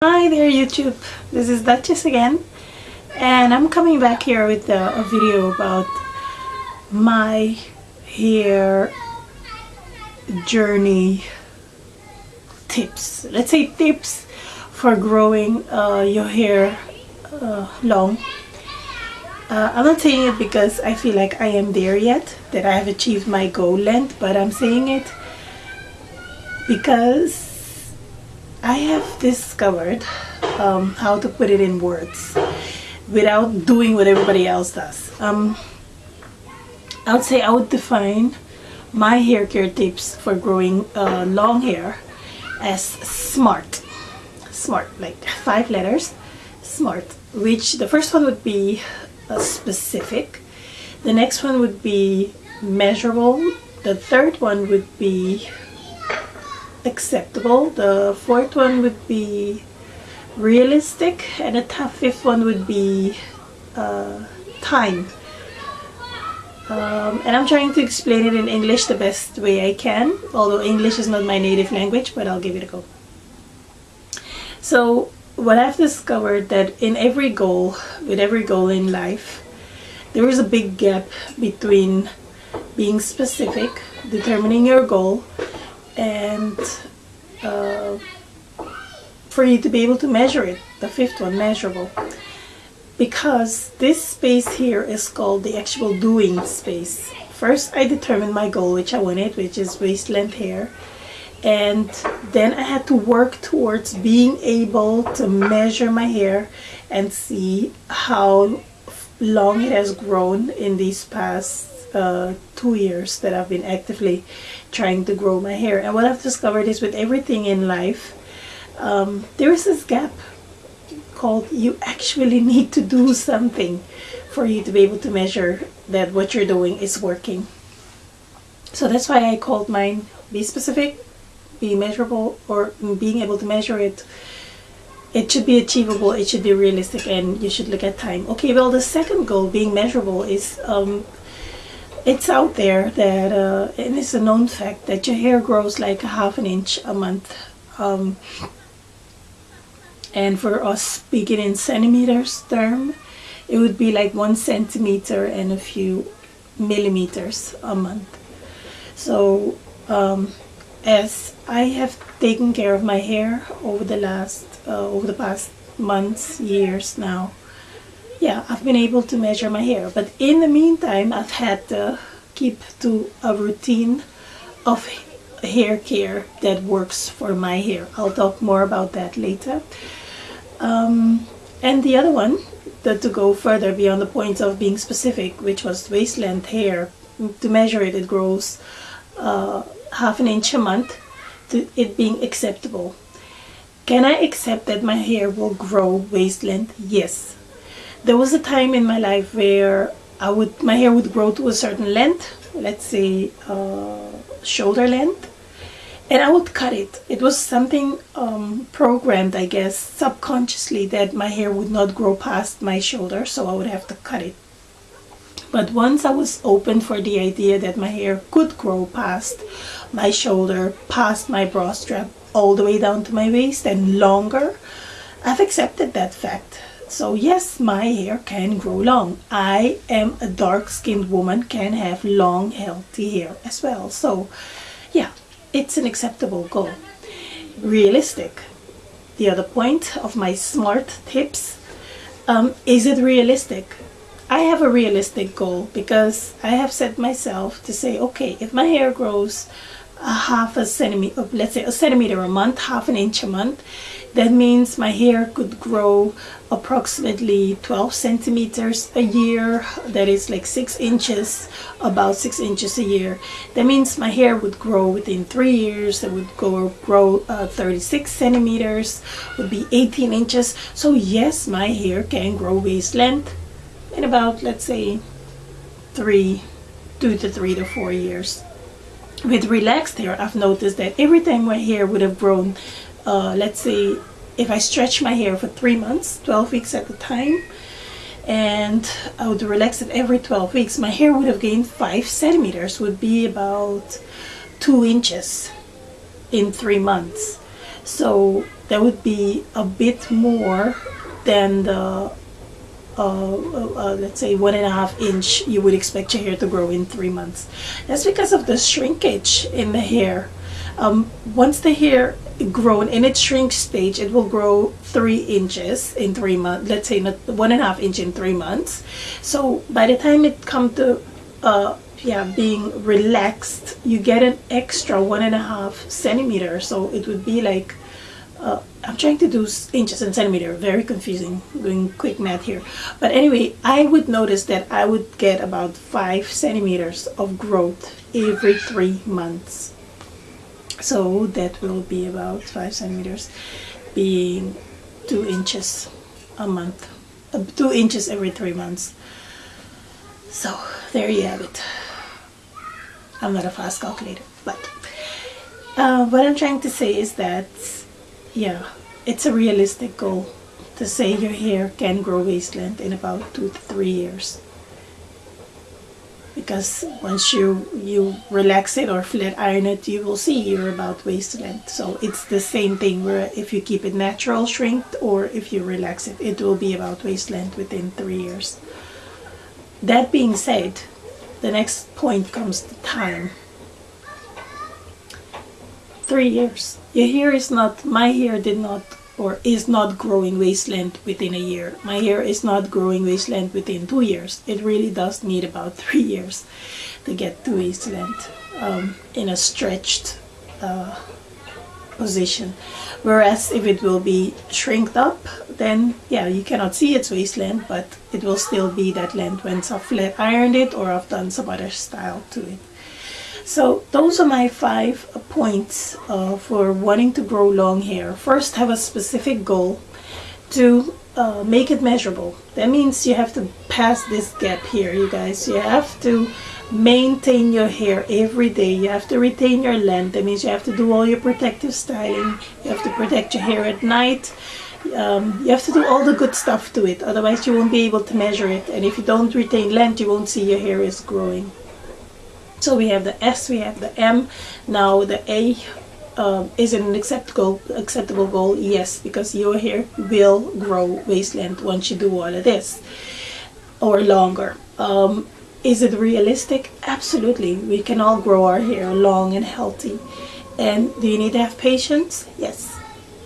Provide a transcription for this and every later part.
Hi there YouTube, this is Duchess again, and I'm coming back here with a video about my hair journey tips. Let's say tips for growing your hair long. I'm not saying it because I feel like I am there yet, that I have achieved my goal length, but I'm saying it because I have discovered how to put it in words without doing what everybody else does. I would say I would define my hair care tips for growing long hair as SMART. SMART, like 5 letters, SMART, which the first one would be specific, the next one would be measurable, the third one would be acceptable, the fourth one would be realistic, and the fifth one would be time. And I'm trying to explain it in English the best way I can, although English is not my native language, but I'll give it a go. So what I've discovered that in every goal, with every goal in life, there is a big gap between being specific, determining your goal, and for you to be able to measure it, the fifth one, measurable. Because this space here is called the actual doing space. First I determined my goal, which I wanted, which is waist length hair, and then I had to work towards being able to measure my hair and see how long it has grown in these past 2 years that I've been actively trying to grow my hair. And what I've discovered is with everything in life, there is this gap called you actually need to do something for you to be able to measure that what you're doing is working. So that's why I called mine be specific, be measurable, or being able to measure it. It should be achievable, it should be realistic, and you should look at time. Okay, well, the second goal, being measurable, is it's out there that and it's a known fact that your hair grows like a ½ an inch a month. And for us speaking in centimeters term, it would be like 1 centimeter and a few millimeters a month. So as I have taken care of my hair over the past months, years now, yeah, I've been able to measure my hair. But in the meantime, I've had to keep to a routine of hair care that works for my hair. I'll talk more about that later. And the other one, to go further beyond the point of being specific, which was waist length hair, to measure it, it grows ½ an inch a month, to it being acceptable. Can I accept that my hair will grow waist length? Yes. There was a time in my life where my hair would grow to a certain length, let's say shoulder length, and I would cut it. It was something programmed, I guess, subconsciously, that my hair would not grow past my shoulder, so I would have to cut it. But once I was open for the idea that my hair could grow past my shoulder, past my bra strap, all the way down to my waist and longer, I've accepted that fact. So yes, my hair can grow long. I am a dark-skinned woman, can have long, healthy hair as well. So yeah, it's an acceptable goal. Realistic. The other point of my SMART tips, is it realistic? I have a realistic goal because I have set myself to say, okay, if my hair grows ½ a centimeter, let's say a centimeter a month, ½ an inch a month, that means my hair could grow approximately 12 centimeters a year. That is like 6 inches, about 6 inches a year. That means my hair would grow within 3 years. It would grow 36 centimeters, would be 18 inches. So yes, my hair can grow waist length in about, let's say, 2 to 3 to 4 years. With relaxed hair, I've noticed that every time my hair would have grown, let's say if I stretch my hair for 3 months, 12 weeks at a time, and I would relax it every 12 weeks, my hair would have gained 5 centimeters, would be about 2 inches in 3 months. So that would be a bit more than the let's say 1.5 inch you would expect your hair to grow in 3 months. That's because of the shrinkage in the hair. Once the hair grown in its shrink stage, it will grow 3 inches in 3 months. Let's say not 1.5 inch in 3 months. So by the time it comes to being relaxed, you get an extra 1.5 centimeters. So it would be like I'm trying to do inches and centimeter, very confusing, doing quick math here. But anyway, I would notice that I would get about 5 centimeters of growth every 3 months. So that will be about 5 centimeters, being 2 inches a month, 2 inches every 3 months. So there you have it. I'm not a fast calculator, but what I'm trying to say is that, yeah, it's a realistic goal to say your hair can grow waist length in about 2 to 3 years. Because once you relax it or flat iron it, you will see you're about waist length. So it's the same thing where if you keep it natural shrinked or if you relax it, it will be about waist length within 3 years. That being said, the next point comes to time. 3 years. Your hair is not, my hair did not or is not growing waist length within a year. My hair is not growing waist length within 2 years. It really does need about 3 years to get to waist length in a stretched position. Whereas if it will be shrinked up, then yeah, you cannot see its waist length, but it will still be that length once I've flat ironed it or I've done some other style to it. So those are my 5 points for wanting to grow long hair. First, have a specific goal to make it measurable. That means you have to pass this gap here, you guys. You have to maintain your hair every day. You have to retain your length. That means you have to do all your protective styling. You have to protect your hair at night. You have to do all the good stuff to it. Otherwise, you won't be able to measure it. And if you don't retain length, you won't see your hair is growing. So we have the S, we have the M. Now the A is an acceptable goal, yes, because your hair will grow waist length once you do all of this, or longer. Is it realistic? Absolutely. We can all grow our hair long and healthy. And do you need to have patience? Yes,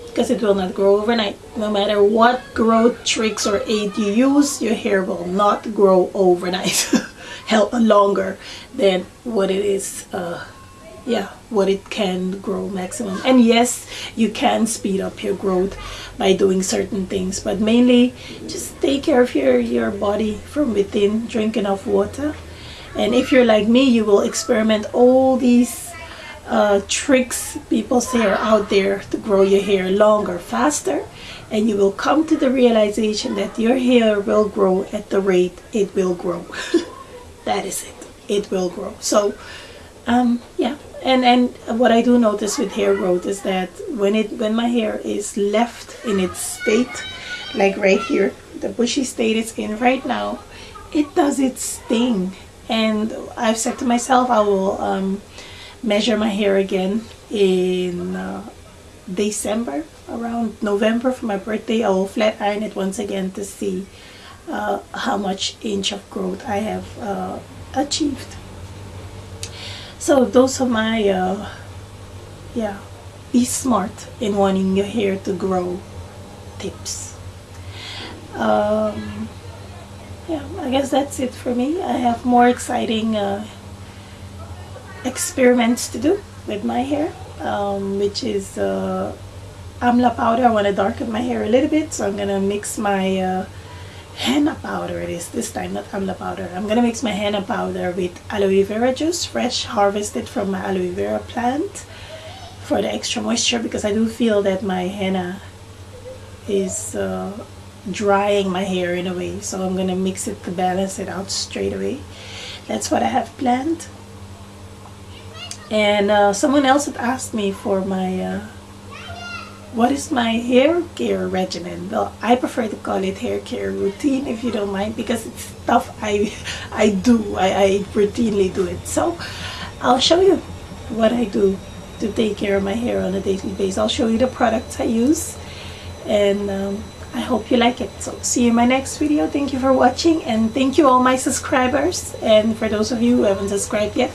because it will not grow overnight. No matter what growth tricks or aid you use, your hair will not grow overnight. Longer than what it is, what it can grow maximum. And yes, you can speed up your growth by doing certain things, but mainly just take care of your body from within. Drink enough water, and if you're like me, you will experiment all these tricks people say are out there to grow your hair longer, faster, and you will come to the realization that your hair will grow at the rate it will grow. That is it. It will grow. So, yeah. And what I do notice with hair growth is that when my hair is left in its state, like right here, the bushy state it's in right now, it does its thing. And I've said to myself, I will measure my hair again in December, around November for my birthday. I will flat iron it once again to see how much inch of growth I have achieved. So those are my be smart in wanting your hair to grow tips. I guess that's it for me. I have more exciting experiments to do with my hair, which is amla powder. I want to darken my hair a little bit, so I'm gonna mix my henna powder. It is this time, not amla powder. I'm gonna mix my henna powder with aloe vera juice, fresh harvested from my aloe vera plant, for the extra moisture, because I do feel that my henna is drying my hair in a way. So I'm gonna mix it to balance it out straight away. That's what I have planned. And someone else had asked me for my what is my hair care regimen. Well, I prefer to call it hair care routine, if you don't mind, because it's stuff I routinely do it. So I'll show you what I do to take care of my hair on a daily basis. I'll show you the products I use, and I hope you like it. So see you in my next video. Thank you for watching, and thank you all my subscribers, and for those of you who haven't subscribed yet,